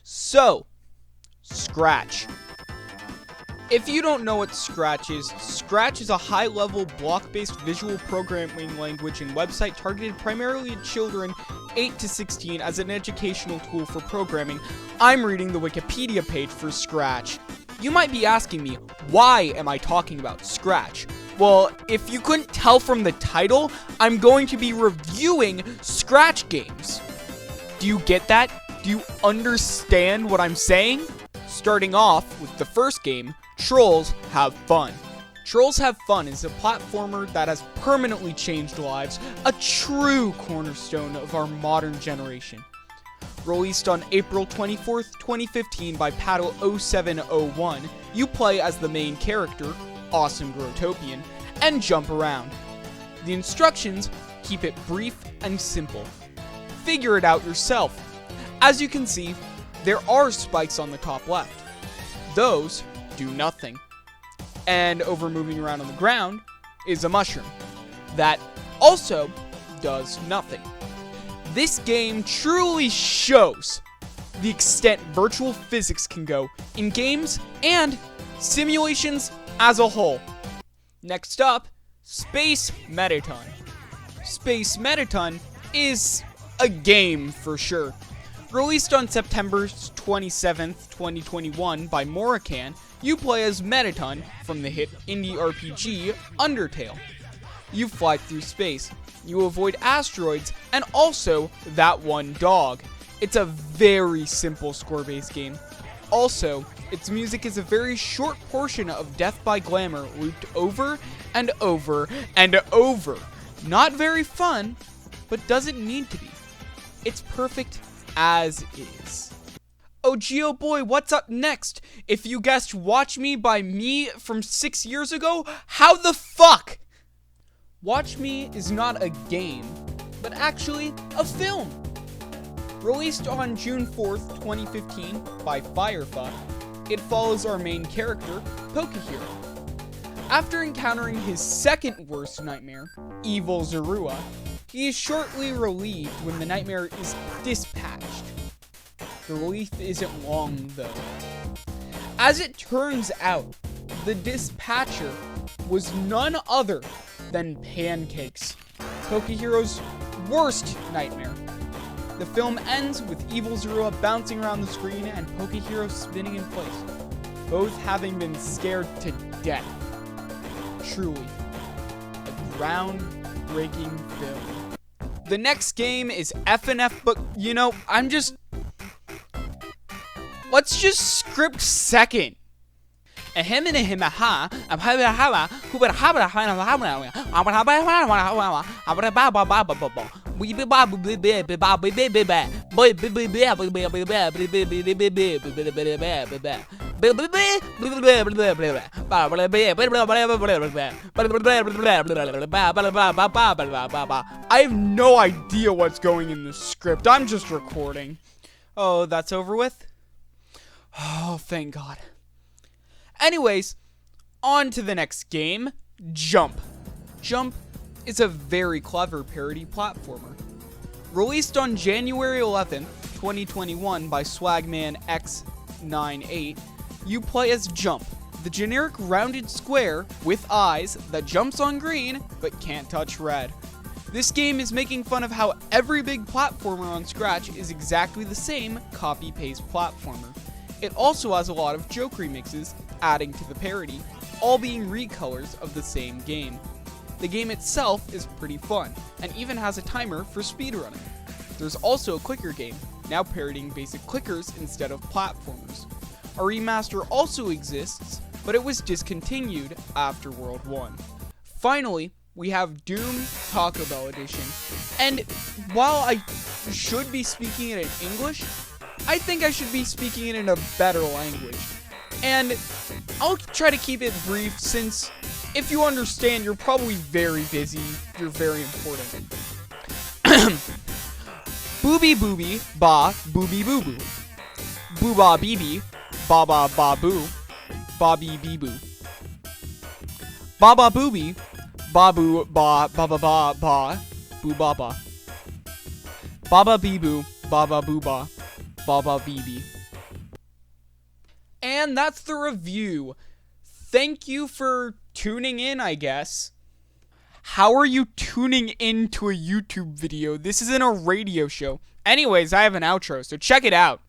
So, Scratch. If you don't know what Scratch is a high-level block-based visual programming language and website targeted primarily at children 8 to 16 as an educational tool for programming. I'm reading the Wikipedia page for Scratch. You might be asking me, why am I talking about Scratch? Well, if you couldn't tell from the title, I'm going to be reviewing Scratch games. Do you get that? Do you understand what I'm saying? Starting off with the first game, Trolls Have Fun. Trolls Have Fun is a platformer that has permanently changed lives, a true cornerstone of our modern generation. Released on April 24th, 2015 by Paddle 0701, you play as the main character, Awesome Growtopian, and jump around. The instructions keep it brief and simple. Figure it out yourself. As you can see, there are spikes on the top left. Those do nothing. And over moving around on the ground is a mushroom that also does nothing. This game truly shows the extent virtual physics can go in games and simulations as a whole. Next up, Space Metaton. Space Metaton is a game for sure. Released on September 27th, 2021 by Moracan, you play as Metaton from the hit indie RPG Undertale. You fly through space, you avoid asteroids, and also that one dog. It's a very simple score-based game. Also, its music is a very short portion of Death by Glamour looped over and over and over. Not very fun, but doesn't need to be. It's perfect as is. Oh gee, oh boy, what's up next? If you guessed Watch Me by Me from 6 years ago, how the fuck? Watch Me is not a game, but actually a film. Released on June 4th, 2015 by Firefuck, it follows our main character, Pokehero. After encountering his second worst nightmare, Evil Zorua, he is shortly relieved when the nightmare is dispatched. The relief isn't long, though. As it turns out, the dispatcher was none other than Pancakes, Pokehero's worst nightmare. The film ends with Evil Zorua bouncing around the screen and Pokehero spinning in place, both having been scared to death. Truly, a groundbreaking film. The next game is FNF, but let's just script second. I have no idea what's going in the script. I'm just recording. Oh, that's over with? Oh, thank God. Anyways, on to the next game, Jump. Jump is a very clever parody platformer. Released on January 11th, 2021 by Swagman X98, you play as Jump, the generic rounded square with eyes that jumps on green but can't touch red. This game is making fun of how every big platformer on Scratch is exactly the same copy-paste platformer. It also has a lot of joke remixes, adding to the parody, all being recolors of the same game. The game itself is pretty fun, and even has a timer for speedrunning. There's also a clicker game, now parodying basic clickers instead of platformers. A remaster also exists, but it was discontinued after World 1. Finally, we have Doom Taco Bell Edition, and while I should be speaking it in English, I think I should be speaking it in a better language. And I'll try to keep it brief since, if you understand, you're probably very busy, you're very important. Booby booby, ba booby boo boo. Booba beebe, baba ba boo, bobby bee boo. Baba booby, babu ba ba ba ba ba, boo baba. Baba bee boo, baba boo ba, baba bee bee. And that's the review. Thank you for tuning in, I guess. How are you tuning into a YouTube video? This isn't a radio show. Anyways, I have an outro, so check it out.